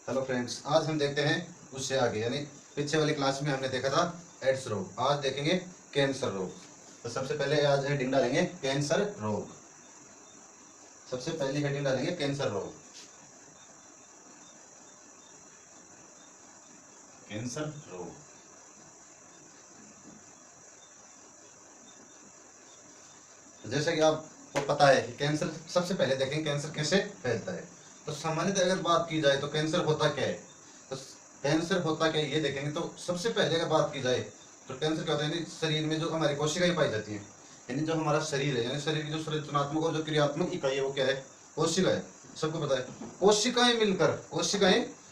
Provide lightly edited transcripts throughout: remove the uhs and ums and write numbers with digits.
Hello friends, आज हम देखते हैं उससे आगे, यानी पीछे वाली क्लास में हमने देखा था एड्स रोग। आज देखेंगे कैंसर रोग। तो सबसे पहले आज हेडिंग डालेंगे कैंसर रोग। सबसे पहली हेडिंग डालेंगे कैंसर रोग। कैंसर रोग। तो जैसे कि आपको पता है कि कैंसर, सबसे पहले देखेंगे कैंसर कैसे फैलता है। तो सामान्यतः अगर बात की जाए तो कैंसर होता क्या है, तो कैंसर होता क्या है ये देखेंगे। तो सबसे पहले अगर बात की जाए तो कैंसर क्या होता है, यानी शरीर में जो हमारी कोशिकाएं पाई जाती हैं, यानी जो हमारा शरीर है, यानी शरीर की जो संरचनात्मक और जो क्रियात्मक इकाई है वो क्या है, कोशिका है। सबको पता है कोशिकाएं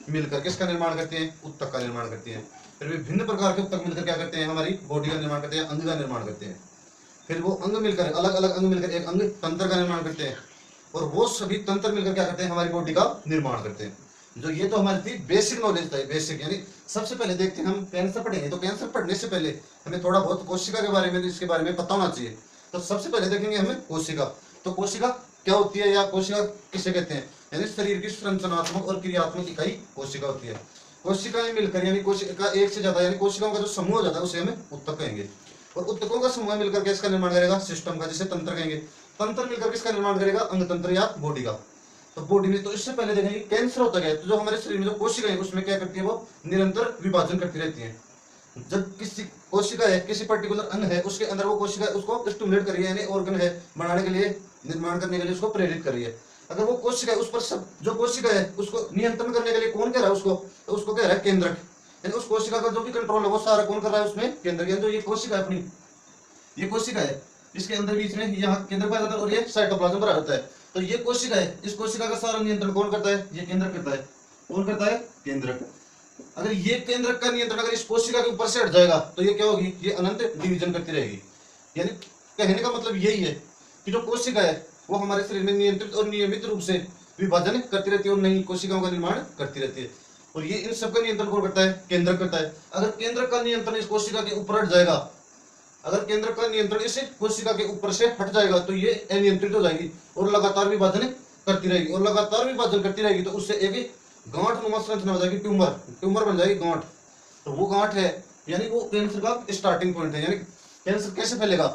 मिलकर किसका निर्माण करती हैं, उत्तक का निर्माण करती हैं। फिर विभिन्न प्रकार के उत्तक मिलकर क्या करते हैं, हमारी बॉडी का निर्माण करते हैं, अंग का निर्माण करते हैं। फिर वो अंग मिलकर, अलग अलग अंग मिलकर एक अंग तंत्र का निर्माण करते हैं, और वो सभी तंत्र मिलकर क्या करते हैं, हमारी बॉडी का निर्माण करते हैं। जो ये तो हमारी थी बेसिक नॉलेज था, बेसिक यानी सबसे पहले देखते हैं हम कैंसर पढ़ेंगे। तो कैंसर पढ़ने से पहले हमें थोड़ा बहुत कोशिका के बारे में, इसके बारे में पता होना चाहिए। तो सबसे पहले देखेंगे हमें कोशिका। तो कोशिका क्या होती है, या कोशिका किसे कहते हैं, यानी शरीर की संरचनात्मक और क्रियात्मक इकाई कोशिका होती है। कोशिकाएं मिलकर, यानी कोशिका एक से ज्यादा, यानी कोशिकाओं का जो समूह हो जाता है उसे हमें उत्तक कहेंगे। और उत्तकों का समूह मिलकर के इसका निर्माण करेगा सिस्टम का, जिसे तंत्र कहेंगे। तंत्र मिलकर किसका निर्माण करेगा, अंग तंत्र या बॉडी का। तो बॉडी में, तो इससे पहले देखेंगे कैंसर होता क्या है। तो जो हमारे शरीर में जो कोशिका है उसमें क्या करती है, वो निरंतर विभाजन करती रहती है। जब किसी कोशिका है, किसी पर्टिकुलर अंग है, उसके अंदर वो कोशिका उसको स्टिमुलेट कर रही है, यानी ऑर्गन है बनाने के लिए, निर्माण करने के लिए उसको प्रेरित कर रही है। अगर वो कोशिका है, उस पर सब जो कोशिका है उसको नियंत्रण करने के लिए कौन कह रहा है उसको, तो उसको कह रहा है केंद्रक। यानी उस कोशिका का जो भी कंट्रोल है वो सारा कौन कर रहा है उसमें, केंद्रक। यानी जो ये कोशिका है अपनी, ये कोशिका है, इसके अंदर बीच में यहाँ केंद्र पाया जाता है और ये साइटोप्लाज्म भरा होता है। तो ये कोशिका है, इस कोशिका का सारा नियंत्रण कौन करता है, ये केंद्रक करता है। कौन करता है, केंद्रक। अगर ये केंद्रक का नियंत्रण अगर इस कोशिका के ऊपर से हट जाएगा तो ये क्या होगी, ये अनंत डिवीजन करती रहेगी। यानी कहने का मतलब यही है कि जो कोशिका है वो हमारे शरीर में नियंत्रित और नियमित रूप से विभाजन करती रहती है और नई कोशिकाओं का निर्माण करती रहती है। और ये इन सबका नियंत्रण कौन करता है, केंद्रक करता है। अगर केंद्रक का नियंत्रण इस कोशिका के ऊपर हट जाएगा, अगर केंद्र का नियंत्रण इस कोशिका के ऊपर से हट जाएगा तो ये अनियंत्रित हो जाएगी और लगातार विभाजन करती रहेगी। और लगातार विभाजन करती रहेगी तो उससे एक गांठ नुमा संरचना हो जाएगी, ट्यूमर बन जाएगी, गांठ। तो वो गांठ है, यानी वो कैंसर का स्टार्टिंग पॉइंट है। यानी कैंसर कैसे फैलेगा,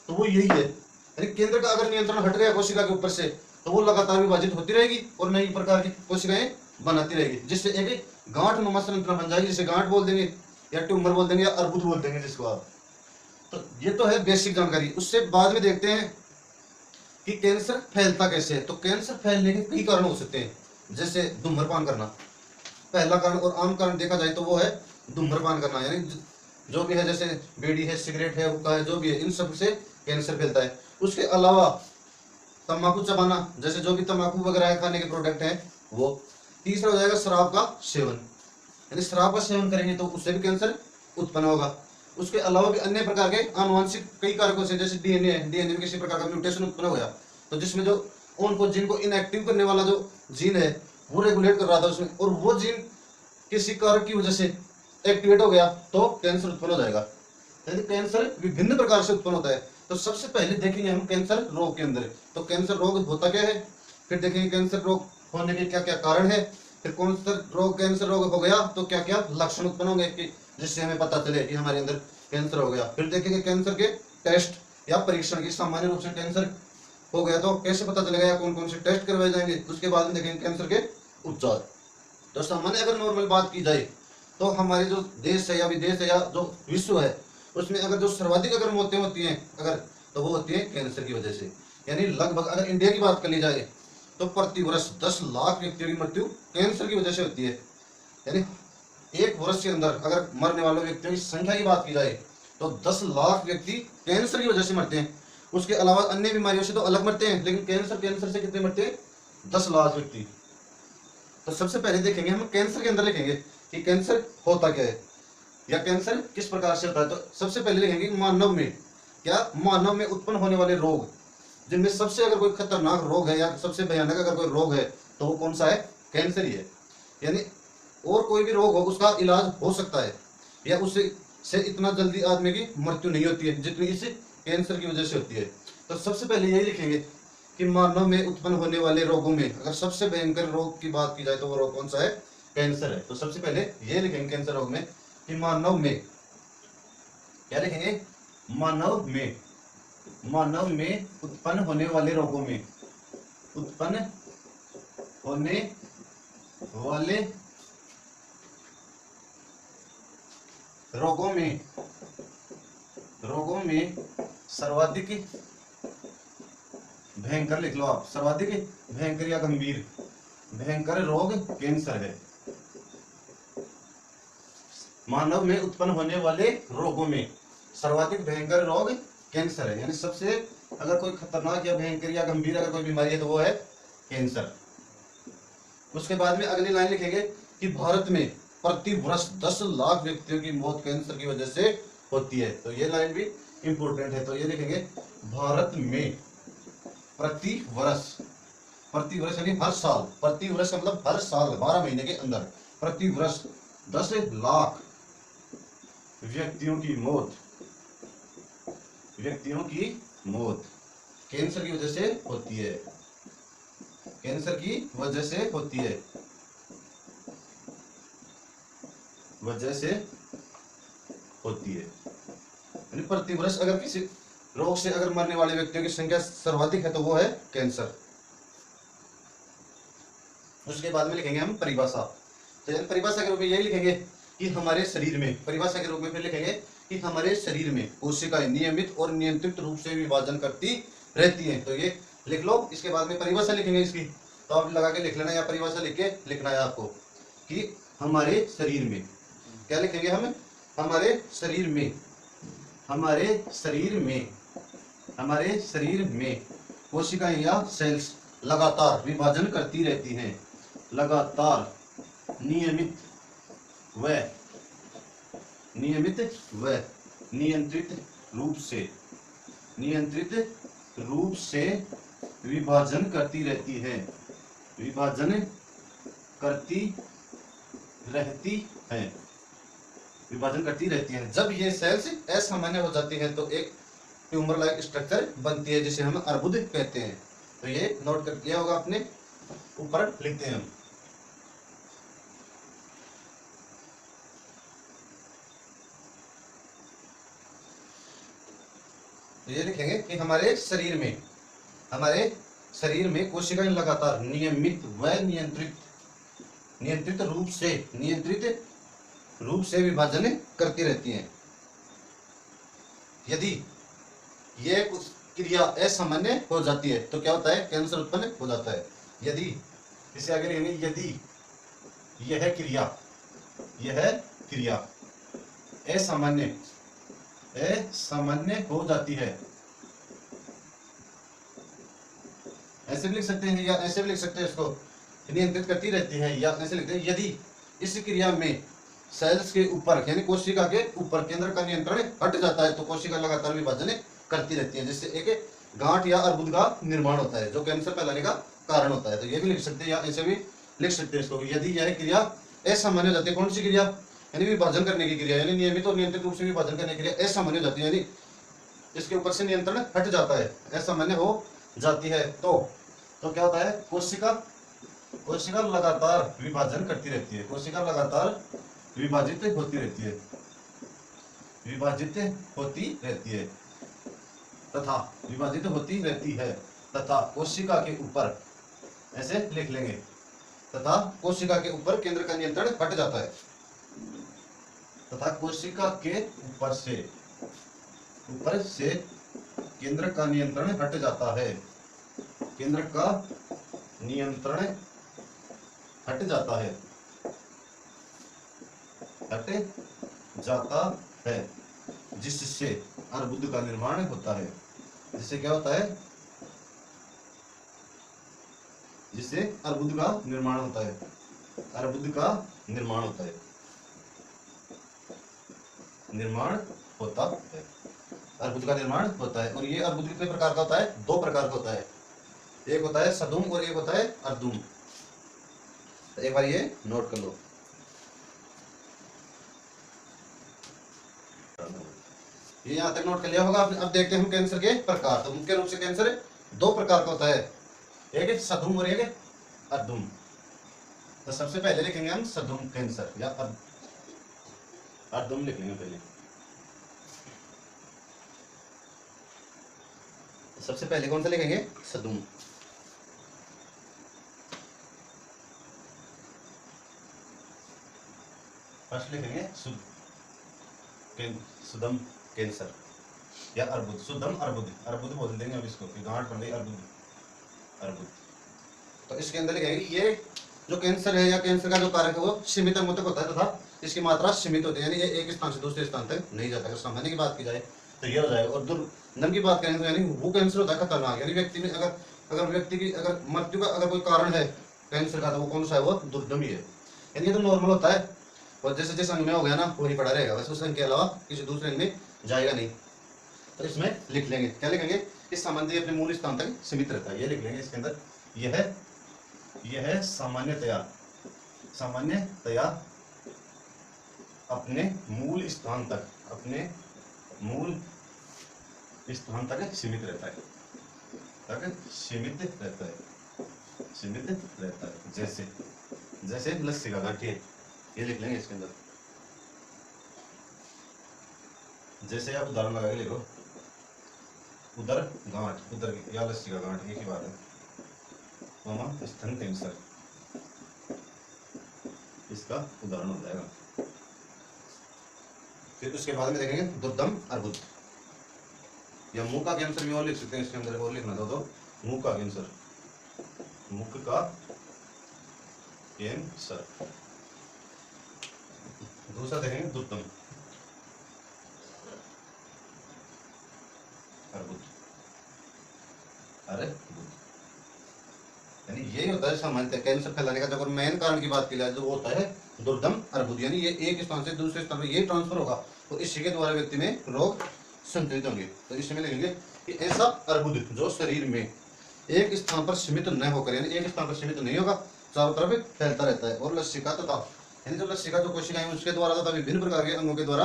तो वो यही है। यानी केंद्र का अगर नियंत्रण हट गया कोशिका के ऊपर से तो वो लगातार विभाजित होती रहेगी और नई प्रकार की कोशिकाएं बनाती रहेगी, जिससे एक गांठ नुमा संरचना बन जाएगी, जिसे गांठ बोल देंगे या ट्यूमर बोल देंगे या अर्बुद बोल देंगे जिसको आप। तो ये तो है बेसिक जानकारी। उससे बाद में देखते हैं कि कैंसर फैलता कैसे है। तो कैंसर फैलने के कई कारण हो सकते हैं, जैसे धूम्रपान करना पहला कारण, और आम कारण देखा जाए तो वो है धूम्रपान करना। यानी जो भी है, जैसे बीड़ी है, सिगरेट है, हुक्का है, जो भी है, इन सब से कैंसर फैलता है। उसके अलावा तंबाकू चबाना, जैसे जो भी तंबाकू वगैरह खाने के प्रोडक्ट हैं वो। तीसरा हो जाएगा शराब का सेवन, यानी शराब का सेवन करेंगे तो उससे भी कैंसर उत्पन्न होगा। उसके अलावा भी अन्य प्रकार के आनुवंशिक कई कारकों से, जैसे डीएनए में किसी प्रकार का म्यूटेशन उत्पन्न हो गया, तो जिसमें जो जीन को इनएक्टिव करने वाला जो जीन है वो रेगुलेट कर रहा था उसमें, और वो जीन किसी कारक की वजह से एक्टिवेट हो गया तो कैंसर उत्पन्न हो जाएगा। यानी कैंसर विभिन्न प्रकार से उत्पन्न होता है। तो सबसे पहले देखेंगे हम कैंसर रोग के अंदर, तो कैंसर रोग होता क्या है, फिर देखेंगे कैंसर रोग होने के क्या क्या कारण है, फिर कैंसर रोग हो गया तो क्या क्या लक्षण उत्पन्न होंगे कि जिससे हमें पता चले कि हमारे अंदर कैंसर हो गया। फिर देखेंगे कैंसर के टेस्ट या परीक्षण की, सामान्य रूप से कैंसर हो गया तो कैसे पता चलेगा या कौन कौन से टेस्ट करवाए जाएंगे। उसके बाद में देखेंगे कैंसर के उपचार। तो सामान्य अगर नॉर्मल बात की जाए तो हमारे जो देश है या विदेश है या जो विश्व है उसमें अगर जो सर्वाधिक अगर मौतें होती हैं अगर, तो वो होती है कैंसर की वजह से। यानी लगभग अगर इंडिया की बात कर ली जाए तो प्रति वर्ष 10 लाख व्यक्तियों की मृत्यु कैंसर की वजह से होती है। यानी एक वर्ष के अंदर अगर मरने वाले व्यक्तियों की संख्या की बात की जाए तो 10 लाख व्यक्ति कैंसर की वजह से मरते हैं। उसके अलावा अन्य बीमारियों से तो अलग मरते हैं, लेकिन कैंसर से कितने मरते हैं, 10 लाख व्यक्ति। तो सबसे पहले देखेंगे हम कैंसर के अंदर लिखेंगे कि कैंसर होता क्या है या कैंसर किस प्रकार से होता है। तो सबसे पहले लिखेंगे मानव में उत्पन्न होने वाले रोग, जिनमें सबसे अगर कोई खतरनाक रोग है या सबसे भयानक अगर कोई रोग है तो वो कौन सा है, कैंसर ही है। यानी और कोई भी रोग हो उसका इलाज हो सकता है या उससे इतना जल्दी आदमी की मृत्यु नहीं होती है जितनी इस कैंसर की वजह से होती है। तो सबसे पहले यही लिखेंगे कि मानव में उत्पन्न होने वाले रोगों में अगर सबसे भयंकर रोग की बात की जाए तो वो रोग कौन सा है, कैंसर है। तो सबसे पहले ये लिखेंगे कैंसर रोग में कि मानव में, क्या लिखेंगे, मानव में उत्पन्न होने वाले रोगों में, उत्पन्न होने वाले रोगों में सर्वाधिक भयंकर, लिख लो आप, सर्वाधिक भयंकर या गंभीर भयंकर रोग कैंसर है। मानव में उत्पन्न होने वाले रोगों में सर्वाधिक भयंकर रोग कैंसर है, यानी सबसे अगर कोई खतरनाक या भयंकर या गंभीर अगर कोई बीमारी है तो वो है कैंसर। उसके बाद में अगली लाइन लिखेंगे कि भारत में प्रति वर्ष 10 लाख व्यक्तियों की मौत कैंसर की वजह से होती है। तो ये लाइन भी इंपॉर्टेंट है। तो ये लिखेंगे भारत में प्रति वर्ष यानी हर साल, प्रति वर्ष मतलब हर साल 12 महीने के अंदर प्रति वर्ष 10 लाख व्यक्तियों की मौत कैंसर की वजह से होती है, कैंसर की वजह से होती है, यानी प्रति वर्ष अगर किसी रोग से अगर मरने वाले व्यक्तियों की संख्या सर्वाधिक है तो वो है कैंसर। उसके बाद में लिखेंगे हम परिभाषा। तो यानी परिभाषा के रूप में यही लिखेंगे कि हमारे शरीर में, परिभाषा के रूप में फिर लिखेंगे कि हमारे शरीर में कोशिकाएं नियमित और नियंत्रित रूप से विभाजन करती रहती हैं। तो ये लिख लो। इसके बाद में परिभाषा लिखेंगे इसकी, तो आप लगा के लिख लेना या परिभाषा लिख के लिखना है आपको कि हमारे शरीर में, क्या लिखेंगे हम, हमारे शरीर में कोशिकाएं या सेल्स लगातार विभाजन करती रहती हैं, लगातार नियमित व नियंत्रित रूप से विभाजन करती रहती है, जब ये सेल्स असामान्य हो जाती है तो एक ट्यूमर लाइक स्ट्रक्चर बनती है जिसे हम अर्बुद कहते हैं। तो ये नोट कर लिया होगा आपने, ऊपर लिखते हैं हम। तो ये लिखेंगे कि हमारे शरीर में कोशिकाएं लगातार नियमित व नियंत्रित रूप से विभाजन करती रहती हैं। यदि ये कुछ क्रिया असामान्य हो जाती है तो क्या होता है, कैंसर उत्पन्न हो जाता है। यदि, इसे आगे लिखेंगे, यदि यह क्रिया असामान्य हो जाती है, ऐसे भी लिख सकते हैं या ऐसे भी लिख सकते हैं, इसको नियंत्रित करती रहती है, या ऐसे लिखते हैं यदि इस क्रिया में सेल्स के ऊपर यानी कोशिका के ऊपर केंद्र का नियंत्रण हट जाता है तो कोशिका लगातार विभाजन करती रहती है, जिससे एक गांठ या अर्बुद का निर्माण होता है जो कैंसर फैलाने का कारण होता है। तो ये भी लिख सकते हैं या ऐसे भी लिख सकते हैं इसको, यदि यह क्रिया असामान्य हो जाती है। कौन सी क्रिया, यानी विभाजन करने की क्रिया, यानी नियमित और नियंत्रित रूप से विभाजन करने की क्रिया असामान्य हो जाती है, यानी इसके ऊपर से नियंत्रण हट जाता है, असामान्य हो जाती है तो क्या होता है, कोशिका लगातार विभाजन करती रहती है, कोशिका लगातार विभाजित होती रहती है तथा कोशिका के ऊपर, ऐसे लिख लेंगे, तथा कोशिका के ऊपर केंद्र का नियंत्रण हट जाता है, तथा कोशिका के ऊपर से केंद्र का नियंत्रण हट जाता है, केंद्र का नियंत्रण हट जाता है, जिससे अर्बुद का निर्माण होता है, जिससे क्या होता है, जिससे अर्बुद का निर्माण होता है, अर्बुद का निर्माण होता है, अर्बुद का निर्माण होता है। और ये अर्बुद कितने प्रकार का होता है, 2 प्रकार का होता है, एक होता है सदुम और एक होता है अर्दुम। तो एक बार ये नोट कर लो। ये यहाँ तक नोट कर लिया होगा। अब देखते हैं हम कैंसर के प्रकार। तो मुख्य रूप से कैंसर 2 प्रकार का होता है, एक सदुम और एक अर्दुम। तो सबसे पहले लिखेंगे हम सदुम कैंसर या अर्दुम लिखेंगे पहले। सबसे पहले कौन सा लिखेंगे? सदुम। फर्स्ट लिखेंगे सुदम कैंसर या अर्बुद। सुदम अर्बुद, अर्बुद बोल देंगे अब इसको, गांठ पड़ गई अर्बुद, अर्बुद। तो इसके अंदर लिखेंगे ये जो कैंसर है या कैंसर का जो कारक है वो सीमित अंगों तक होता है तथा इसकी मात्रा सीमित होती है, यानी ये एक स्थान से दूसरे स्थान तक नहीं जाता। अगर सामान्य की बात की जाए तो ये हो जाएगा। और दुर्गम की बात करें तो यानी वो कैंसर होता है खतरनाक, यानी व्यक्ति में अगर व्यक्ति की अगर मृत्यु का अगर कोई कारण है कैंसर का तो वो कौन सा है? वो दुर्गम ही है। यानी ये तो नॉर्मल होता है और जैसे जिस अंग में हो गया ना वही पड़ा रहेगा, वैसे उस अंग के अलावा किसी दूसरे अंग में जाएगा नहीं। तो इसमें लिख लेंगे, क्या लिखेंगे? इस संबंधी अपने मूल स्थान तक सीमित रहता है, ये लिख लेंगे इसके अंदर। यह है सामान्यतया अपने मूल स्थान तक सीमित रहता है, जैसे लस्सी का गांठ, ये लिख लेंगे इसके अंदर। जैसे आप उदाहरण लगा के लिखो, उदर गांठ, उदर या लस्सी का गांठ एक ही बात है। मामा स्तन कैंसर इसका उदाहरण हो जाएगा। फिर उसके बाद में देखेंगे दुर्दम अर्बुद या मुंह का कैंसर भी और लिख सकते हैं इसके अंदर, और लिखना तो मुंह का कैंसर, मुख का कैंसर। दूसरा देखेंगे दुर्दम अर्बुद, अरे यानी यही होता है सामान्यतः कैंसर फैलाने का। जब मेन कारण की बात की जाए तो वो होता है दुर्दम अर्बुद, यानी ये एक स्थान से दूसरे स्थान में ये ट्रांसफर होगा तो इसी के द्वारा व्यक्ति में रोग संक्रमित होंगे। तो इसमें लिखेंगे कि ऐसा अर्बुद जो शरीर में एक स्थान पर सीमित न होकर, यानी एक स्थान पर सीमित नहीं होगा, चारों तरफ फैलता रहता है। और लसिका तथा यानी जो लसिका जो कोशिकाएं उसके द्वारा तथा विभिन्न प्रकार के अंगों के द्वारा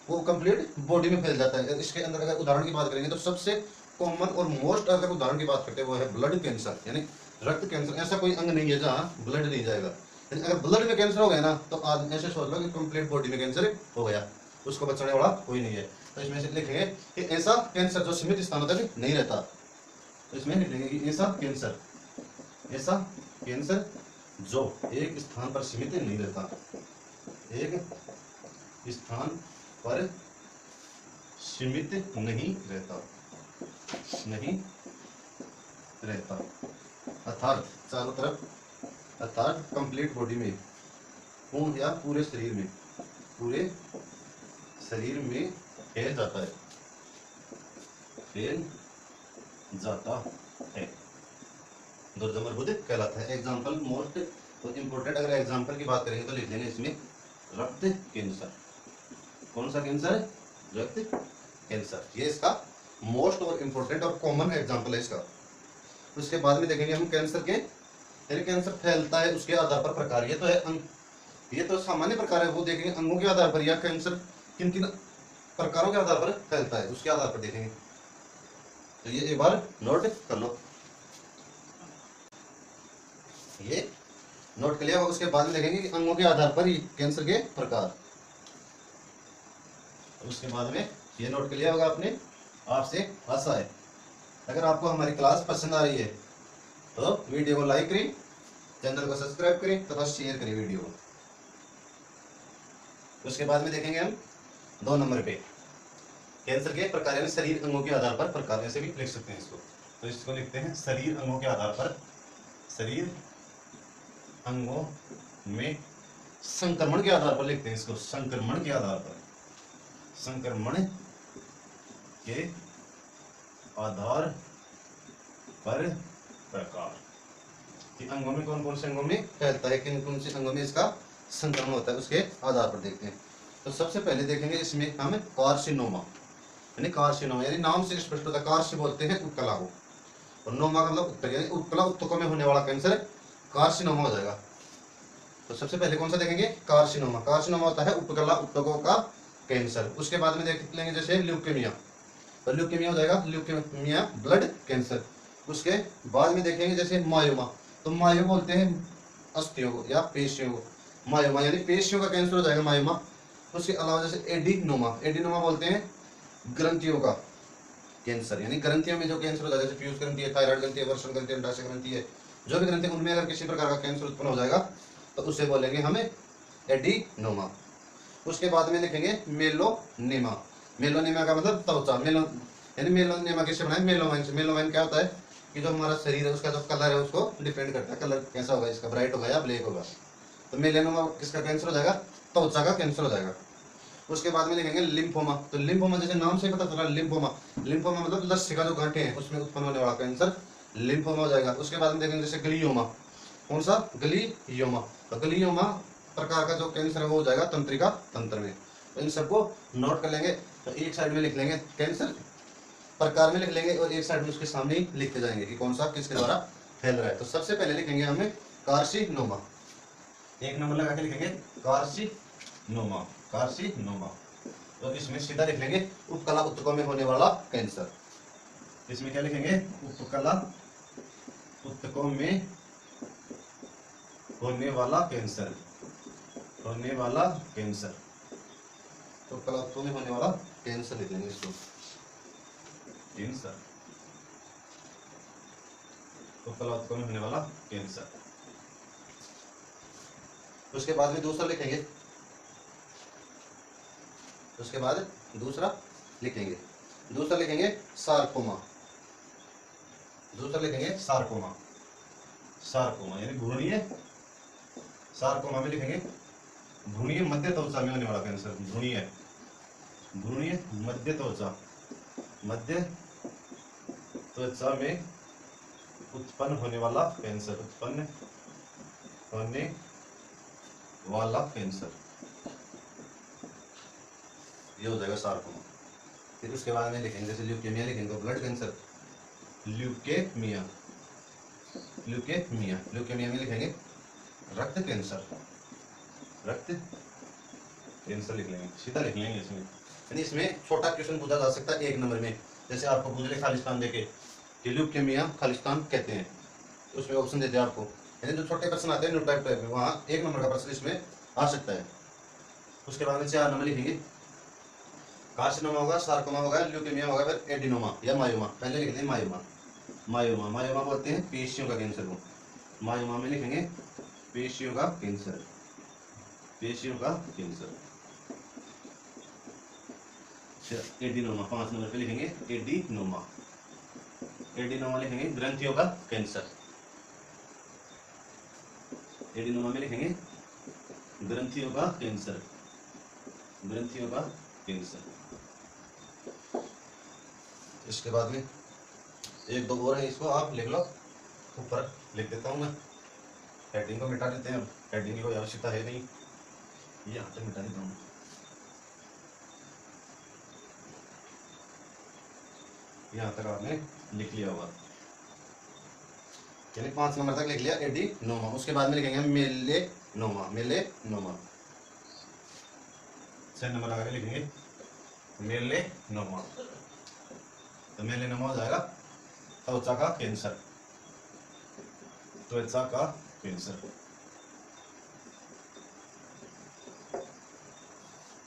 वो कंप्लीट बॉडी में फैल जाता है। इसके अंदर अगर उदाहरण की बात करेंगे तो सबसे कॉमन और मोस्ट अगर उदाहरण की बात करते हैं वो है ब्लड कैंसर, यानी रक्त कैंसर। ऐसा कोई अंग नहीं है जहाँ ब्लड नहीं जाएगा। अगर ब्लड में कैंसर हो गया ना तो आज ऐसे सोच लो कि कंप्लीट बॉडी में कैंसर हो गया, उसको बचाने वाला कोई नहीं है। तो इसमें से लिखेंगे कि ऐसा कैंसर जो सीमित स्थानों तक नहीं रहता। तो इसमें लिखेंगे कि ऐसा कैंसर जो एक स्थान पर सीमित नहीं रहता, एक स्थान पर सीमित नहीं रहता अर्थात चारों तरफ, अर्थात कंप्लीट बॉडी में, पूर्ण या पूरे शरीर में फैल जाता है, दुर्दम अर्बुद कहलाता है। एग्जाम्पल मोस्ट इम्पोर्टेंट अगर एग्जाम्पल की बात करेंगे तो लिख लेंगे इसमें रक्त कैंसर। कौन सा कैंसर है? रक्त कैंसर, ये इसका मोस्ट और इम्पोर्टेंट और कॉमन एग्जाम्पल है इसका। उसके बाद में देखेंगे हम कैंसर के, यानी कैंसर फैलता है उसके आधार पर प्रकार। ये तो है ये तो सामान्य प्रकार है, वो देखेंगे अंगों के आधार पर या कैंसर किन किन प्रकारों के आधार पर फैलता है उसके आधार पर देखेंगे। तो ये एक बार नोट कर लो, ये नोट कर लिया। उसके बाद में देखेंगे कि अंगों के आधार पर कैंसर के प्रकार। उसके बाद में ये नोट कर लिया होगा आपने, आपसे आशा है अगर आपको हमारी क्लास पसंद आ रही है तो वीडियो को लाइक करें, चैनल को सब्सक्राइब करें तथा शेयर करें वीडियो को। उसके बाद में देखेंगे हम 2 नंबर पे कैंसर के प्रकार, यानी शरीर अंगों के आधार पर प्रकार, ऐसे भी लिख सकते हैं इसको। तो इसको लिखते हैं शरीर अंगों के आधार पर, शरीर अंगों में संक्रमण के आधार पर लिखते हैं इसको, संक्रमण के आधार पर, संक्रमण के आधार पर प्रकार कि अंगों में कौन कौन से अंगों में फैलता है, किन कौन से अंगों में इसका संक्रमण होता है, उसके आधार पर देखते हैं। तो सबसे पहले देखेंगे इसमें हम कार्सिनोमा, यानी कार्सिनोमा यानी नाम से स्पष्ट होता है, कार्स बोलते हैं उत्कला को और नोमा का मतलब उत्तक, यानी उत्कला उत्तकों में होने वाला कैंसर कार्सिनोमा हो जाएगा। तो सबसे पहले कौन सा देखेंगे? कार्सिनोमा। कार्सिनोमा होता है उत्कला उत्तकों का कैंसर। उसके बाद में देख लेंगे जैसे ल्यूकेमिया, तो ल्यूकेमिया हो जाएगा ल्यूकेमिया ब्लड कैंसर। उसके बाद में देखेंगे जैसे मायोमा, तो मायो बोलते हैं अस्थियों को या पेशियों को, मायोमा यानी पेशियों का कैंसर हो जाएगा मायोमा। उसके अलावा जैसे एडिनोमा, एडिनोमा बोलते हैं ग्रंथियों का कैंसर, यानी ग्रंथियों में जो कैंसर हो जाएगा, जैसे पीयूष ग्रंथि है, थायराइड ग्रंथि है, वर्षण ग्रंथि है, अंडाशय ग्रंथि है, जो भी ग्रंथि उनमें अगर किसी प्रकार का कैंसर उत्पन्न हो जाएगा तो उसे बोलेंगे हमें एडिनोमा। उसके बाद में लिखेंगे मेलोनेमा, मेलोनेमा का मतलब त्वचा, मेलो यानी मेलोनेमा किससे बना है, मेलोमाइन से। मेलोमाइन क्या होता है कि जो हमारा शरीर है उसका जो कलर है उसको डिपेंड करता है, कलर कैसा होगा इसका, ब्राइट होगा या ब्लैक होगा। तो मेलेनोमा किसका कैंसर हो जाएगा, त्वचा का कैंसर हो जाएगा। उसके बाद में लिखेंगे लिम्फोमा, तो लिम्फोमा जैसे नाम से पता चला लिम्फोमा, लिम्फोमा मतलब लस्सी का जो गांठें हैं उसमें उत्पन्न होने वाला कैंसर लिम्फोमा हो जाएगा। उसके बाद में देखेंगे जैसे ग्लियोमा, कौन सा, ग्लियोमा, तो ग्लियोमा प्रकार का जो कैंसर है वो हो जाएगा तंत्रिका तंत्र में। तो इन सबको नोट कर लेंगे, तो एक साइड में लिख लेंगे कैंसर प्रकार में लिख लेंगे और एक साइड में उसके सामने ही लिखते जाएंगे कि कौन सा किसके द्वारा फैल रहा है। तो सबसे पहले लिखेंगे हमें कार्सिनोमा, एक नंबर लगा के लिखेंगे कार्सिनोमा, कार्सिनोमा। तो इसमें सीधा लिख लेंगे उपकला उत्तकों में होने वाला कैंसर। इसमें क्या लिखेंगे, उपकला उत्तकों में होने वाला कैंसर, होने वाला कैंसर, तो उपकला उत्तकों में होने वाला कैंसर लिख लेंगे इसको, कैंसर, उपकला उत्तकों में होने वाला कैंसर। उसके बाद में दूसरा लिखेंगे, उसके बाद दूसरा लिखेंगे, दूसरा लिखेंगे सार्कोमा, दूसरा लिखेंगे सार्कोमा, सार्कोमा यानी भ्रूणीय, सार्कोमा में लिखेंगे भ्रूणीय मध्य त्वचा में होने वाला कैंसर, भ्रूणीय, भ्रूणीय मध्य त्वचा, मध्य त्वचा में उत्पन्न होने वाला कैंसर, उत्पन्न होने वाला कैंसर, ये हो जाएगा सार्कोमा। फिर उसके बाद में लिखेंगे जैसे ल्यूकेमिया लिखेंगे, blood cancer, leukaemia, leukaemia, leukaemia में लिखेंगे रक्त कैंसर, रक्त कैंसर लिख लेंगे, सीधा लिख लेंगे इसमें। यानी इसमें छोटा क्वेश्चन पूछा जा सकता है एक नंबर में, जैसे आपको पूछ ले खालिस्तान देके कि ल्यूकेमिया खालिस्तान कहते हैं, तो उसमें ऑप्शन देते हैं आपको, यानी जो छोटे प्रश्न आते हैं न्यू टाइप में वहाँ एक नंबर का प्रश्न इसमें आ सकता है। उसके बाद में 4 नंबर लिखेंगे कार्सिनोमा होगा, सार्कोमा होगा, ल्यूकेमिया होगा, फिर एडिनोमा या मायोमा। पहले लिख लेंगे मायोमा, मायोमा, मायोमा बोलते हैं पेशियों का कैंसर को, मायोमा में लिखेंगे पेशियों का कैंसर, पेशियों का कैंसर। एडिनोमा 5 नंबर पे लिखेंगे एडिनोमा, एडिनोमा लिखेंगे ग्रंथियों का कैंसर, एडिनोमा में लिखेंगे ग्रंथियों का कैंसर, ग्रंथियों का कैंसर। इसके बाद में एक दो और है, इसको आप लिख लो, ऊपर लिख देता हूँ मैं, हेडिंग को मिटा देते हैं, अब हेडिंग की कोई आवश्यकता है नहीं, यहाँ तक मिटा देता हूँ। यहाँ तक आपने लिख लिया होगा, यानी 5 नंबर तक लिख लिया एडिनोमा। उसके बाद में लिखेंगे मेलेनोमा, मेलेनोमा 6 नंबर लगा के लिखेंगे मेलेनोमा। तो मेलेनोमा हो जाएगा त्वचा का कैंसर, त्वचा का कैंसर,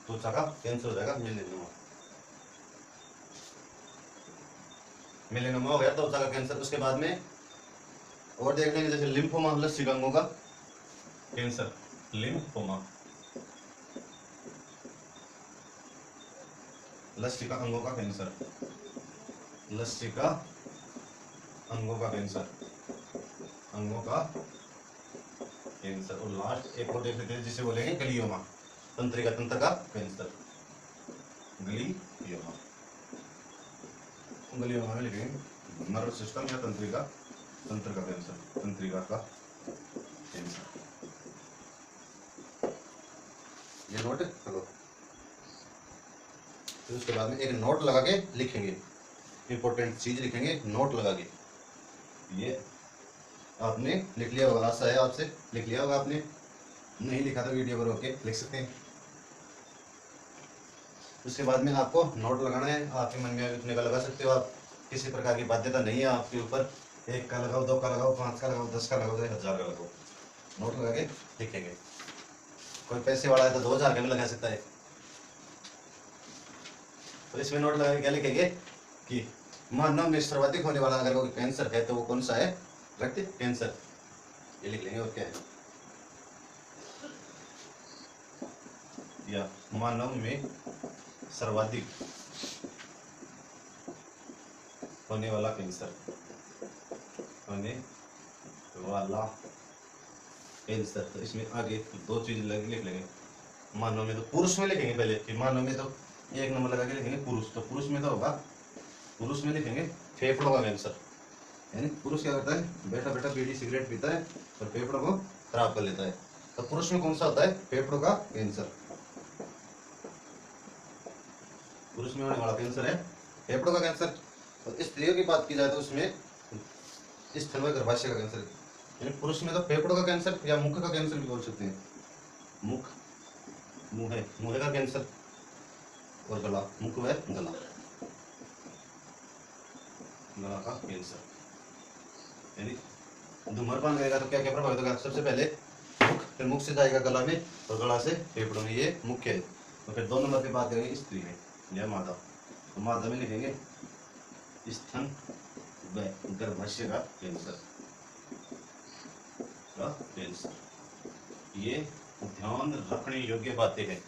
त्वचा का कैंसर हो जाएगा मेलेनोमा, मेलेनोमा हो गया त्वचा का कैंसर। उसके बाद में और देख लेंगे जैसे लिम्फोमा, लसिका अंगों का कैंसर, लिम्फोमा, लसिका अंगों का कैंसर, लसिका अंगों का कैंसर, अंगों का कैंसर। और लास्ट एक और देख लेते हैं जिसे बोलेंगे ग्लियोमा, तंत्रिका तंत्र का कैंसर, ग्लियोमा, ग्लियोमा में लिखेंगे नर्व सिस्टम या तंत्रिका तंत्र का कैंसर, तंत्रिका का कैंसर। ये नोट करो। फिर उसके बाद में एक नोट लगा के लिखेंगे, इंपॉर्टेंट चीज लिखेंगे नोट लगा के। ये आपने लिख लिया होगा, आशा है आपसे लिख लिया होगा, आपने नहीं लिखा तो वीडियो पर रोके लिख सकते हैं। उसके बाद में आपको नोट लगाना है, आपके मन में उतने का लगा सकते हो आप, किसी प्रकार की बाध्यता नहीं है आपके ऊपर, 1 का लगाओ, 2 का लगाओ, 5 का लगाओ, 10 का लगाओ, 1000 का लगाओ, नोट लगा के लिखेंगे। कोई पैसे वाला है तो 2000 का भी लगा सकता है। तो इसमें नोट लगा के क्या लिखेंगे कि मानव में सर्वाधिक होने वाला अगर कोई कैंसर है तो वो कौन सा है? रक्त कैंसर, ये लिख लेंगे। और क्या है? या मानव में सर्वाधिक होने वाला कैंसर, होने वाला कैंसर। तो इसमें आगे 2 चीज लिख लेंगे। मानव में तो पुरुष में लिखेंगे पहले कि मानव में तो 1 नंबर लगा के लिखेंगे पुरुष। तो पुरुष में तो होगा, पुरुष में लिखेंगे फेफड़ों का कैंसर। यानी पुरुष क्या करता है? बैठा बैठा बीड़ी सिगरेट पीता है और फेफड़ों को खराब कर लेता है। तो पुरुष में कौन सा होता है? फेफड़ों का कैंसर। पुरुष में होने वाला कैंसर है फेफड़ों का कैंसर। और स्त्रियों की बात की जाए तो उसमें स्थल गर्भाशय का कैंसर। यानी पुरुष में तो फेफड़ों का कैंसर या मुख का कैंसर भी बोल सकते हैं। मुख, मुंह का कैंसर। और गला, मुख व गला, गला का कैंसर। यानी धूम्रपान करेगा तो क्या क्या प्रभावित होगा? सबसे पहले मुख, फिर मुख से जाएगा गला में और गला से फेफड़ों में, ये मुख्य है। तो फिर 2 नंबर पे बात करेंगे स्त्री में या मादा। तो मादा में लिखेंगे स्तन व गर्भाशय का कैंसर, ये ध्यान रखने योग्य बातें हैं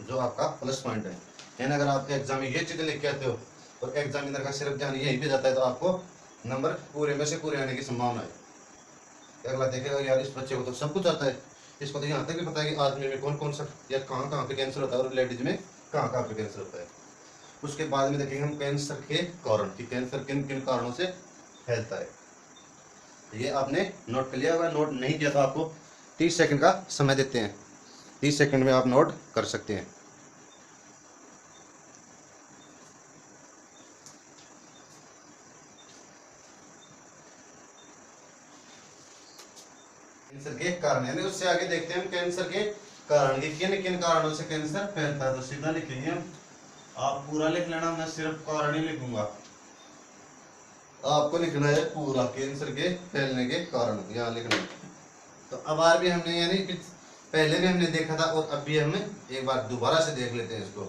जो आपका प्लस पॉइंट है। यानी अगर आप एग्जाम में ये चीजें लिख के आते हो और एग्जामिनर का सिर्फ ध्यान यहीं पे जाता है तो आपको नंबर पूरे में से पूरे आने की संभावना है। अगला देखेगा यार इस बच्चे को तो सब कुछ आता है, इसको तो यहाँ तक भी पता है कि आदमी में कौन कौन सा या कहाँ कहाँ पे कैंसर होता है और लेडीज में कहाँ कहाँ पे कैंसर होता है। उसके बाद में देखेंगे हम कैंसर के कारण कि कैंसर किन किन कारणों से फैलता है। ये आपने नोट कर लिया होगा। नोट नहीं किया तो आपको 30 सेकंड का समय देते हैं। 30 सेकंड में आप नोट कर सकते हैं। कैंसर के कारण, यानी उससे आगे देखते हैं हम कैंसर के कारण कि किन किन कारणों से कैंसर फैलता है। तो सीधा लिखेंगे हम, आप पूरा लिख लेना, मैं सिर्फ कारण ही लिखूंगा। आपको लिखना है पूरा कैंसर के फैलने के कारण, यहाँ लिखना है। तो अब बार भी हमने यानी पहले भी हमने देखा था और अभी हमें एक बार दोबारा से देख लेते हैं इसको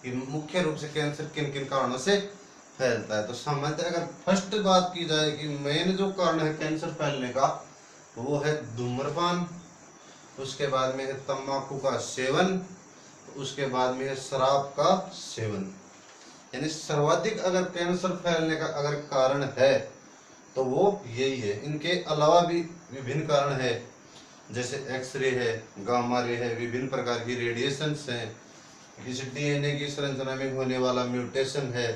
कि मुख्य रूप से कैंसर किन किन कारणों से फैलता है। तो सामान्यतः अगर फर्स्ट बात की जाए कि मेन जो कारण है कैंसर फैलने का वो है धूम्रपान, उसके बाद में है तंबाकू का सेवन, उसके बाद में है शराब का सेवन। यानी सर्वाधिक अगर कैंसर फैलने का अगर कारण है तो वो यही है। इनके अलावा भी विभिन्न कारण है, जैसे एक्सरे है, गामा रे है, विभिन्न प्रकार की रेडिएशंस हैं, किसी डीएनए की संरचना में होने वाला म्यूटेशन है,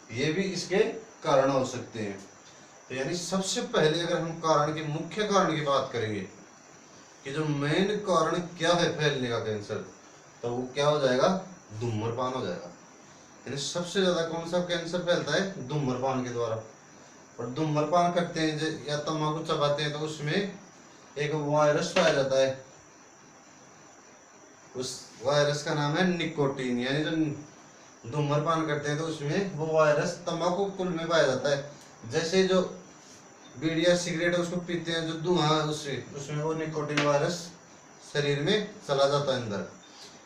ये भी इसके कारण हो सकते हैं। तो यानी सबसे पहले अगर हम कारण के मुख्य कारण की बात करेंगे कि जो मेन कारण क्या है फैलने का कैंसर, तो वो क्या हो जाएगा? धूम्रपान हो जाएगा। यानी सबसे ज्यादा कौन सा कैंसर फैलता है? धूम्रपान के द्वारा। और धूम्रपान करते हैं या तंबाकू चबाते हैं तो उसमें एक वायरस पाया जाता है, उस वायरस का नाम है निकोटीन। यानी जो धूम्रपान करते हैं तो उसमें वो वायरस तंबाकू कुल में पाया जाता है। जैसे जो बीड़ी या सिगरेट है उसको पीते हैं, जो धुआं उसमें वो निकोटीन वायरस शरीर में चला जाता है अंदर,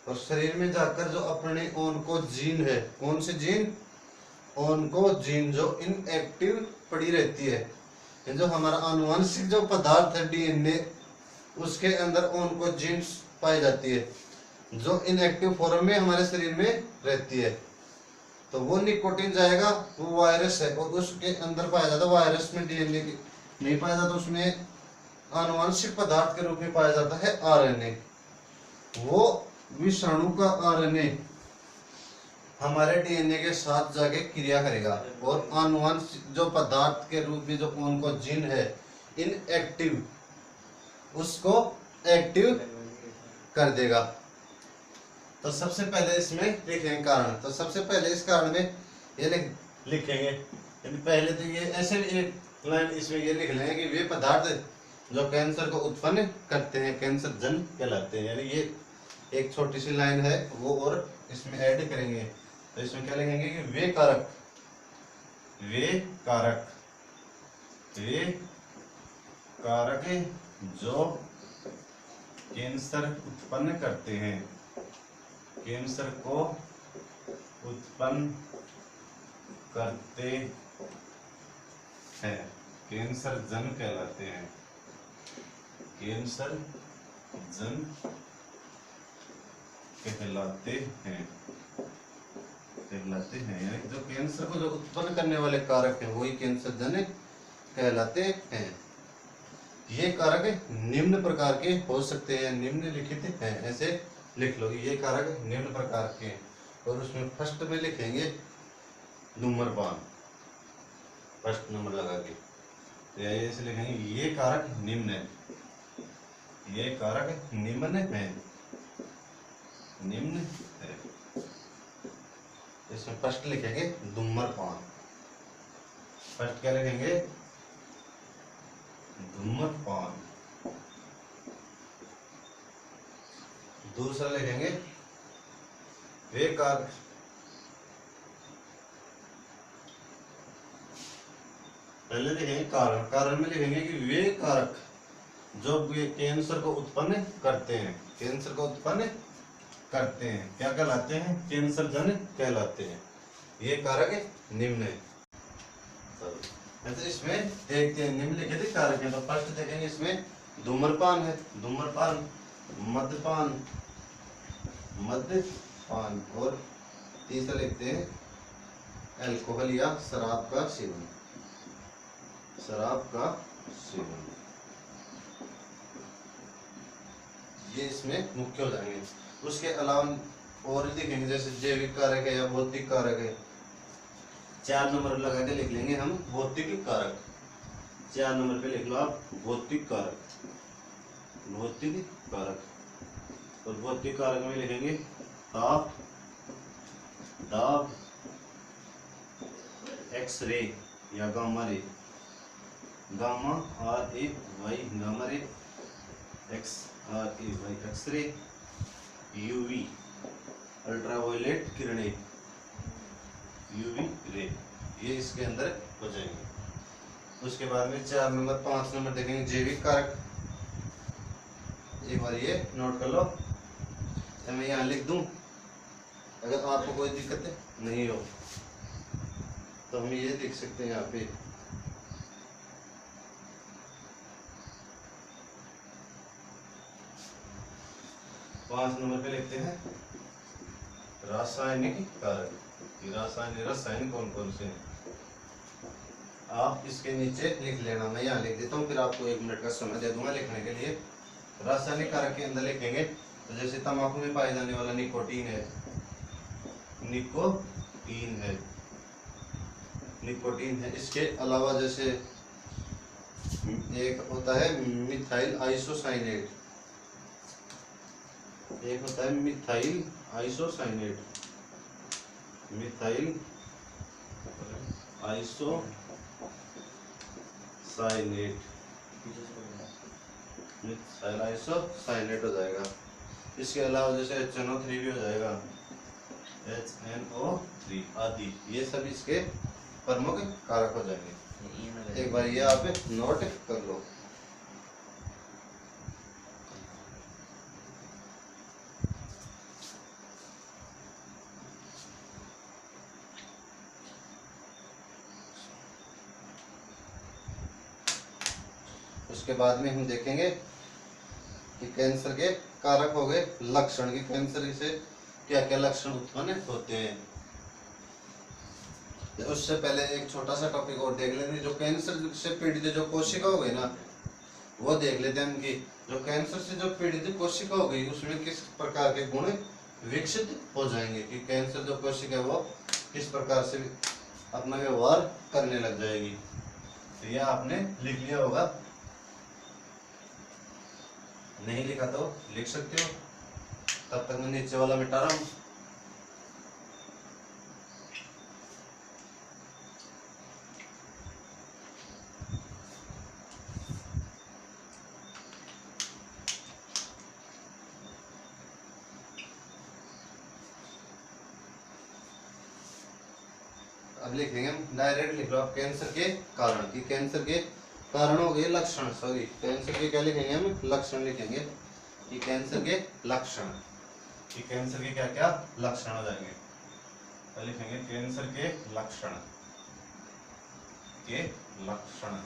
और शरीर में जाकर जो अपने ओनको जीन है, कौन से जीन? ओनको जीन, जो इनएक्टिव पड़ी रहती है, जो हमारा आनुवंशिक जो पदार्थ है डीएनए, उसके अंदर ओनको जीन्स पाई जाती है जो इनएक्टिव फॉर्म में हमारे शरीर में रहती है। तो वो निकोटीन जाएगा, वो वायरस है और उसके अंदर पाया जाता है। वायरस में डीएनए नहीं पाया जाता, उसमें आनुवंशिक पदार्थ के रूप में पाया जाता है आरएनए। वो विषाणु का आरएनए हमारे डीएनए के साथ जाके क्रिया करेगा और आनुवंशिक जो पदार्थ के रूप में जो उनको जीन है इनएक्टिव, उसको एक्टिव कर देगा। तो सबसे पहले इसमें लिखेंगे कारण। तो सबसे पहले इस कारण में ये लिखेंगे, पहले तो ये ऐसे एक लाइन इसमें ये लिख लेंगे कि वे पदार्थ जो कैंसर को उत्पन्न करते हैं कैंसर जन कहलाते हैं। यानी ये एक छोटी सी लाइन है वो और इसमें ऐड करेंगे। तो इसमें क्या लिखेंगे कि वे कारक, वे कारक, वे कारक जो कैंसर उत्पन्न करते हैं, कैंसर को उत्पन्न करते हैं, कैंसर जन कहलाते हैं, कैंसर जन कहलाते हैं, कहलाते हैं। यानी जो कैंसर को जो उत्पन्न करने वाले कारक हैं वही कैंसर जन कहलाते हैं। ये कारक निम्न प्रकार के हो सकते हैं, निम्नलिखित हैं, ऐसे लिख लो। ये कारक निम्न प्रकार के हैं और उसमें फर्स्ट में लिखेंगे धूम्रपान, फर्स्ट नंबर लगा के, तो ऐसे लिखेंगे ये कारक निम्न है, ये कारक निम्न है, निम्न है। इसमें फर्स्ट लिखेंगे धूम्रपान, फर्स्ट क्या लिखेंगे धूम्रपान। दूसरा लिखेंगे वे कारक, पहले लिखेंगे कारण, कारण में लिखेंगे कि वे कारक जो कैंसर को उत्पन्न करते हैं, कैंसर को उत्पन्न करते हैं क्या कहलाते हैं, कैंसर जन कहलाते हैं। ये कारक निम्न है। ऐसे इसमें देखते हैं निम्नलिखित कारक है, तो फर्स्ट देखेंगे इसमें धूम्रपान है, धूम्रपान, मद्यपान, मद्यपान, और तीसरा लिखते हैं अल्कोहल या शराब का सेवन, शराब का सेवन। ये इसमें मुख्य हो जाएंगे। उसके अलावा और लिखेंगे जैसे जैविक कारक है या भौतिक कारक है, 4 नंबर लगा के लिख लेंगे हम भौतिक कारक। 4 नंबर पे लिख लो आप भौतिक कारक, भौतिक कारक। और भौतिक कारक में लिखेंगे ताप, दाब, एक्सरे या gamma ray, gamma R A Y, gamma ray, X R A Y X ray, UV ultraviolet किरणें, यूवी रे, ये इसके अंदर हो जाएंगे। उसके बाद में 4 नंबर 5 नंबर देखेंगे जैविक कारक। एक बार ये नोट कर लो, मैं यहाँ लिख दूं, अगर आपको कोई दिक्कत नहीं हो तो हम ये लिख सकते हैं यहाँ पे। पांच नंबर पे लिखते हैं रासायनिक कारक। रसायन कौन कौन से हैं आप इसके नीचे लिख लेना, मैं यहाँ लिख देता हूँ, फिर आपको 1 मिनट का समय दे दूंगा लिखने के लिए। रासायनिक कारक के अंदर लिखेंगे तो जैसे तंबाकू में पाए जाने वाला निकोटीन है, निकोटीन है, निकोटीन है। इसके अलावा जैसे एक होता है मिथाइल आइसोसाइनेट, एक होता है methyl isocyanate, methyl isocyanate, methyl isocyanate हो जाएगा। इसके अलावा जैसे HNO3 भी हो जाएगा, HNO3 आदि, ये सब इसके प्रमुख कारक हो जाएंगे। एक बार ये आप नोट कर लो। उसके बाद में हम देखेंगे कि कैंसर के कारक हो गए, लक्षण की कैंसर से क्या क्या लक्षण उत्पन्न होते हैं। उससे पहले एक छोटा सा टॉपिक और देख लेंगे, जो कैंसर से पीड़ित जो कोशिका हो गई ना वो देख लेते हैं हम कि जो कैंसर से जो पीड़ित कोशिका हो गई उसमें किस प्रकार के गुण विकसित हो जाएंगे, कि कैंसर जो कोशिका है वो किस प्रकार से अपना व्यवहार करने लग जाएगी। तो यह आपने लिख लिया होगा, नहीं लिखा तो लिख सकते हो। तब तक मैं नीचे वाला मिटा रहा हूं। अब लिखेंगे हम डायरेक्ट लिख लो आप कैंसर के कारण, कि कैंसर के कारण हो गए लक्षण, सॉरी कैंसर के क्या लिखेंगे हम, लक्षण लिखेंगे कि कैंसर के लक्षण, कि कैंसर के क्या क्या लक्षण हो जाएंगे, तो लिखेंगे कैंसर के लक्षण, के लक्षण,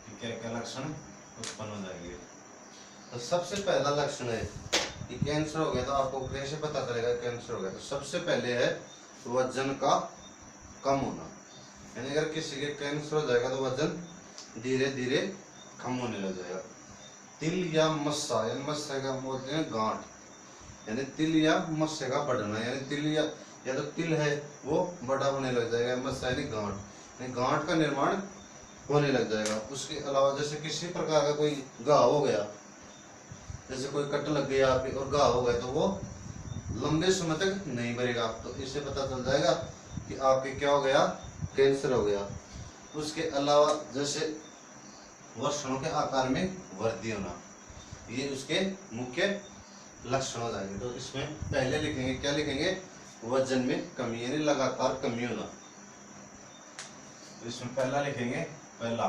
कि क्या क्या लक्षण उत्पन्न हो जाएंगे। तो सबसे पहला लक्षण है कि कैंसर हो गया, तो आपको कैसे पता चलेगा कैंसर हो गया, तो सबसे पहले है वजन का कम होना, यानी अगर किसी के कैंसर हो जाएगा तो वजन धीरे धीरे कम होने लग जाएगा। तिल या मस्सा, यानी मस्सा का बोलते हैं गांठ, यानी तिल या मस्से का बढ़ना, यानी तिल या तो तिल है वो बड़ा होने लग जाएगा, मस्सा यानी गांठ, यानी गांठ का निर्माण होने लग जाएगा। उसके अलावा जैसे किसी प्रकार का कोई घाव हो गया, जैसे कोई कट लग गया आप और घाव हो गया, तो वो लंबे समय तक नहीं भरेगा, तो इससे पता चल जाएगा कि आपके क्या हो गया, कैंसर हो गया। उसके अलावा जैसे वृषणों के आकार में वृद्धि होना, ये उसके मुख्य लक्षण हो जाएंगे। तो इसमें पहले लिखेंगे, क्या लिखेंगे, वजन में कमी, यानी लगातार कमी होना। तो इसमें पहला लिखेंगे, पहला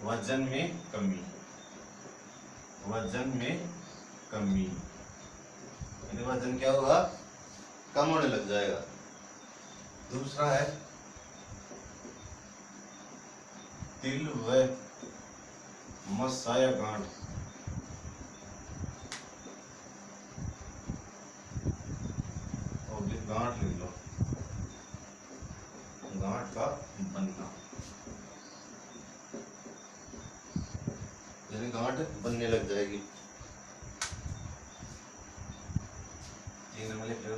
वजन में कमी, वजन में कमी, यानी वजन क्या होगा, कम होने लग जाएगा। दूसरा है तिल व मस्सा या गांठ, और गांठ लिख लो, गांठ का बनना, यानी गांठ बनने लग जाएगी। तीन नंबर लिख लो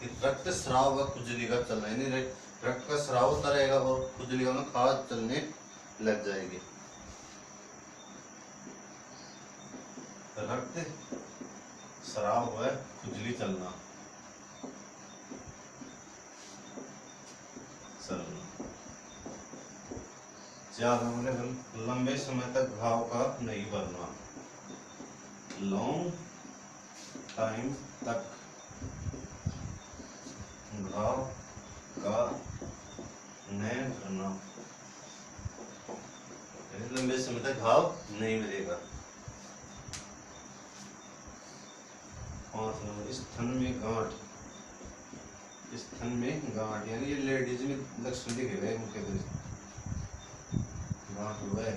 कि रक्त स्राव व खुजली का चलना, यानी रक्त का स्राव होता रहेगा और खुजली में खाज चलने लग जाएगी। रक्त स्राव व खुजली चलना, ज्यादा मतलब लंबे समय तक घाव का नहीं भरना, लॉन्ग टाइम तक घाव का नहीं भरना, लंबे समय तक घाव नहीं भरेगा। स्तन में गांठ, स्तन में गांठ, यानी ये लेडीज में लक्षण दिखेगा मुख्य रूप से, गांठ हुआ है,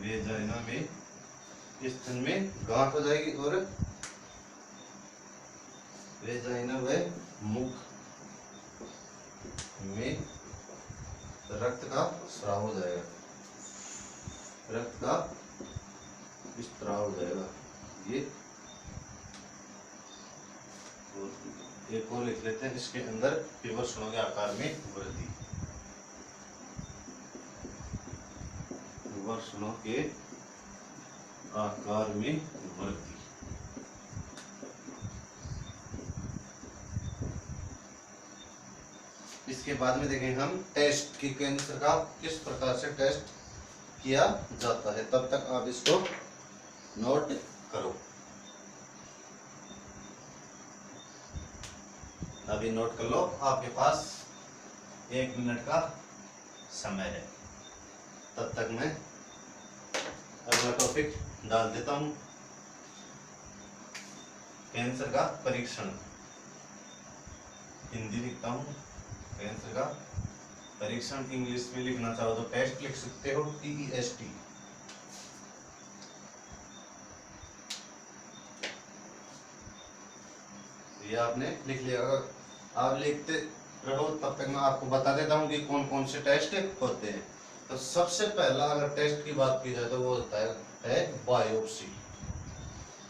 वेजाइना में स्तन में गांठ हो जाएगी, और वेजाइना व मुख में रक्त का स्राव हो जाएगा, रक्त का स्राव हो जाएगा। ये एक और लिख लेते हैं, इसके अंदर वृषणों के आकार में वृद्धि, वृषणों के आकार में वृद्धि। इसके बाद में देखेंगे हम टेस्ट की कैंसर का किस प्रकार से टेस्ट किया जाता है, तब तक आप इसको नोट करो। अभी नोट कर लो, आपके पास 1 मिनट का समय है, तब तक मैं अगला टॉपिक डाल देता हूं, कैंसर का परीक्षण, हिंदी लिखता हूं, कैंसर का परीक्षण, इंग्लिश में लिखना चाहो तो टेस्ट लिख सकते हो, TEST। ये आपने लिख लिया, अगर आप लिखते रहो तब तक मैं आपको बता देता हूँ कि कौन कौन से टेस्ट होते हैं। तो सबसे पहला अगर टेस्ट की बात की जाए तो वो होता है बायोप्सी,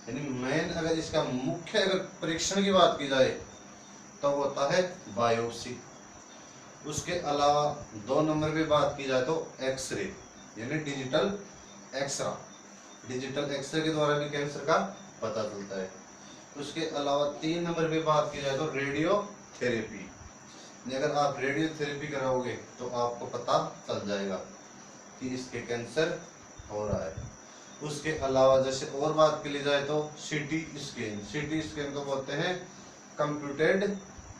यानी मेन अगर इसका मुख्य अगर परीक्षण की बात की जाए तो वो होता है बायोप्सी। उसके अलावा 2 नंबर पे बात की जाए तो एक्सरे, यानी डिजिटल एक्सरा, डिजिटल एक्सरे के द्वारा भी कैंसर का पता चलता है। उसके अलावा 3 नंबर पे बात की जाए तो रेडियोथेरेपी, अगर आप रेडियोथेरेपी कराओगे तो आपको पता चल जाएगा कि इसके कैंसर हो रहा है। उसके अलावा जैसे और बात की ली जाए तो सीटी स्कैन को बोलते हैं कंप्यूटेड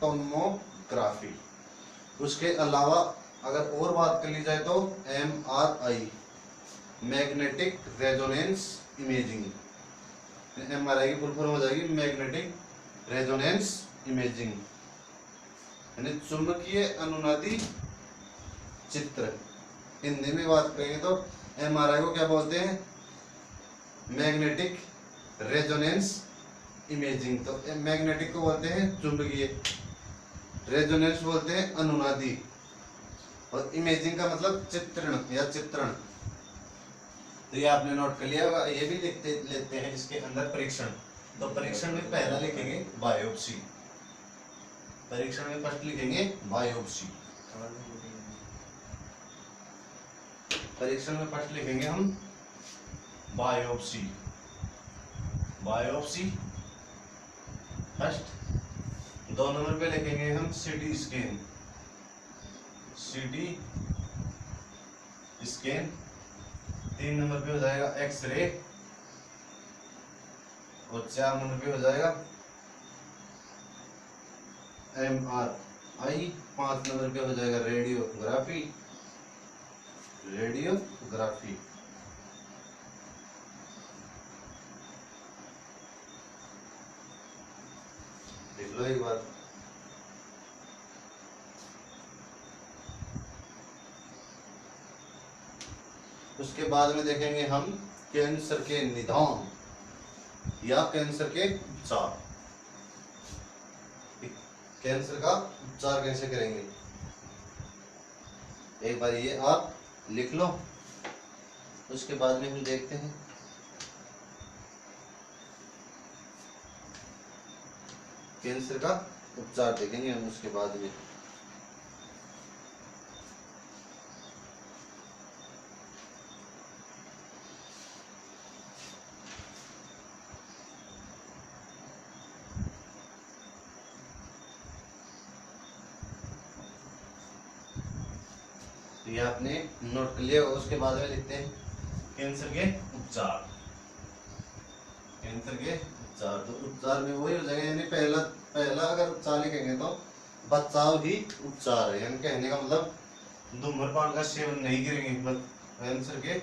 टोमोग्राफी, उसके अलावा अगर और बात कर ली जाए तो MRI, magnetic resonance imaging. MRI की फुल फॉर्म हो जाएगी मैग्नेटिक रेजोनेंस इमेजिंग, यानी चुंबकीय अनुनादी चित्र। हिंदी में बात करेंगे तो MRI को क्या बोलते हैं? Magnetic resonance imaging. तो मैग्नेटिक को बोलते हैं चुंबकीय, रेजोनेंस बोलते हैं अनुनादी, और इमेजिंग का मतलब चित्रण या चित्रण। तो ये आपने नोट कर लिया होगा। ये भी लिखते लेते हैं इसके अंदर परीक्षण। तो परीक्षण में पहला लिखेंगे बायोप्सी। परीक्षण में फर्स्ट लिखेंगे बायोप्सी। परीक्षण में फर्स्ट लिखेंगे हम बायोप्सी। Biopsy first. 2 नंबर पे लिखेंगे हम CT scan. CT scan. 3 number पे हो जाएगा एक्सरे, और 4 नंबर पे हो जाएगा MRI। 5 नंबर पे हो जाएगा रेडियोग्राफी। रेडियोग्राफी। देख लो एक बार। उसके बाद में देखेंगे हम कैंसर के निदान या कैंसर के उपचार। कैंसर का उपचार कैसे करेंगे, एक बार ये आप लिख लो। उसके बाद में हम देखते हैं कैंसर का उपचार देखेंगे हम उसके बाद में। ये आपने नोट कर लिया। उसके बाद में लिखते हैं कैंसर के उपचार। कैंसर के उपचार, तो उपचार में वही हो जाएगा, यानी पहला अगर उपचार लिखेंगे तो बचाव ही उपचार है। यानी कहने का मतलब धूम्रपान का सेवन नहीं करेंगे, बस कैंसर के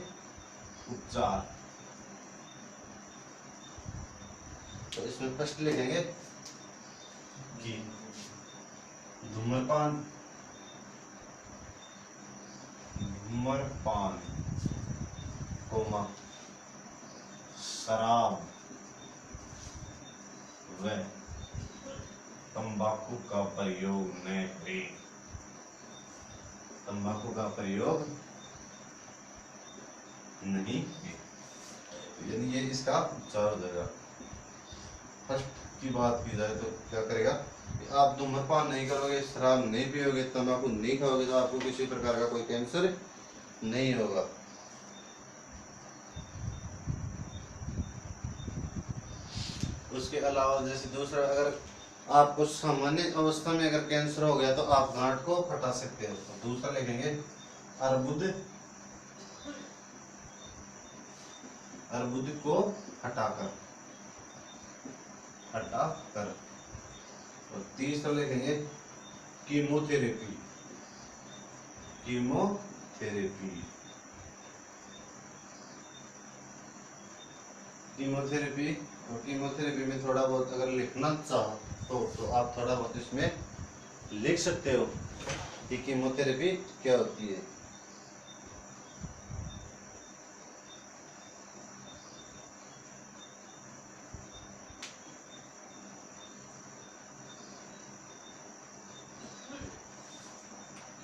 उपचार। तो इसमें फर्स्ट लिखेंगे कि धूम्रपान कोमा शराब व तंबाकू का प्रयोग न करें। तंबाकू का प्रयोग नहीं, यानी ये इसका उपचार हो जाएगा। फर्स्ट की बात की जाए तो क्या करेगा कि आप धूम्रपान नहीं करोगे, शराब नहीं पियोगे, तंबाकू नहीं खाओगे, तो आपको किसी प्रकार का कोई कैंसर नहीं होगा। उसके अलावा जैसे दूसरा, अगर आपको सामान्य अवस्था में अगर कैंसर हो गया तो आप गांठ को हटा सकते हो। तो दूसरा लिखेंगे अर्बुद। अर्बुद को हटाकर। और तीसरा लिखेंगे कीमोथेरेपी। कीमोथेरेपी। कीमोथेरेपी। और कीमोथेरेपी में थोड़ा बहुत अगर लिखना चाहो तो आप थोड़ा बहुत इसमें लिख सकते हो कि कीमोथेरेपी क्या होती है।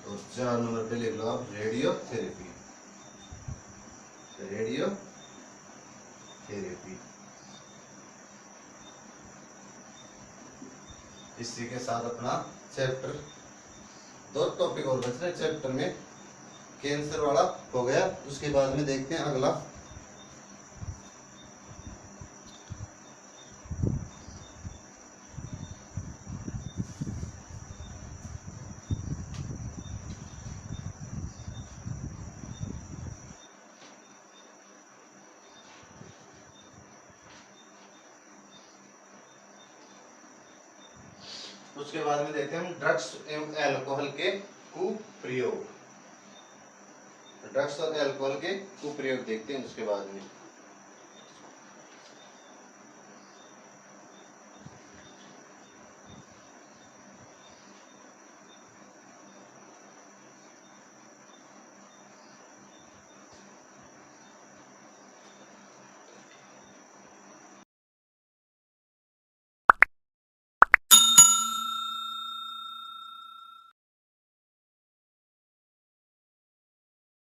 और 4 नंबर पे लिख लो आप रेडियोथेरेपी। रेडियोथेरेपी। इसी के साथ अपना चैप्टर 2 टॉपिक और बच रहे चैप्टर में। कैंसर वाला हो गया। उसके बाद में देखते हैं अगला। उसके बाद में देखते हैं हम ड्रग्स एवं अल्कोहल के कुप्रयोग, ड्रग्स और अल्कोहल के कुप्रयोग देखते हैं उसके बाद में।